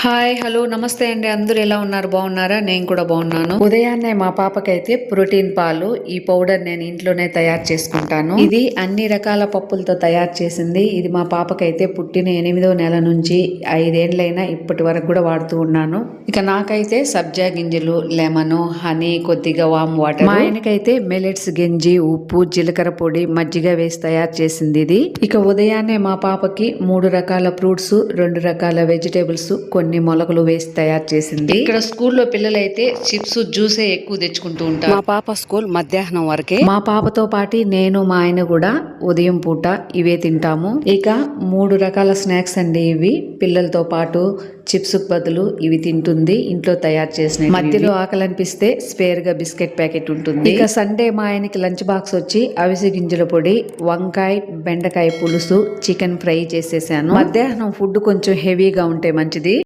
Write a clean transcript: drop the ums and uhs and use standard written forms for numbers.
Hi hello నమస్తే అండి. అందరూ ఎలా ఉన్నారు? బాగున్నారా? నేను కూడా బాగున్నాను. ఉదయాన్నే మా పాపకైతే ప్రోటీన్ పాలు ఈ పౌడర్ నేను ఇంట్లోనే తయారు చేసుకుంటాను. ఇది అన్ని రకాల పప్పులతో తయారు చేసింది. ఇది మా పాపకైతే పుట్టిన 8వ నెల నుంచి 5 ఏళ్లైనా ఇప్పటి వరకు కూడా వాడుతూ ఉన్నాను. ఇక నాకైతే సబ్జా గింజలు, లెమన్, హనీ, కొద్దిగా వామ్ వాటర్. మా ఆయనకైతే మిల్లెట్స్ గింజి, ఉప్పు, జీలకర్ర పొడి, మజ్జిగ వేసి తయారు చేసింది ఇది. ఇక ఉదయాన్నే మా పాపకి 3 రకాల ఫ్రూట్స్, 2 రకాల వెజిటేబుల్స్, కొన్ని మొలకలు వేసి తయారు చేసింది. ఇక్కడ స్కూల్లో పిల్లలైతే చిప్స్, జ్యూసే ఎక్కువ తెచ్చుకుంటూ ఉంటారు. మా పాప స్కూల్ మధ్యాహ్నం వరకే. మా పాపతో పాటు నేను, మా ఆయన కూడా ఉదయం పూట ఇవే తింటాము. ఇక 3 రకాల స్నాక్స్ అండి ఇవి. పిల్లలతో పాటు చిప్స్ బదులు ఇవి తింటుంది. ఇంట్లో తయారు చేసిన మధ్యలో ఆకలి అనిపిస్తే స్పేర్ గా బిస్కెట్ ప్యాకెట్ ఉంటుంది. ఇక సండే మా ఆయనకి లంచ్ బాక్స్ వచ్చి అవిసె గింజల పొడి, వంకాయ, బెండకాయ పులుసు, చికెన్ ఫ్రై చేసేసాను. మధ్యాహ్నం ఫుడ్ కొంచెం హెవీగా ఉంటే మంచిది.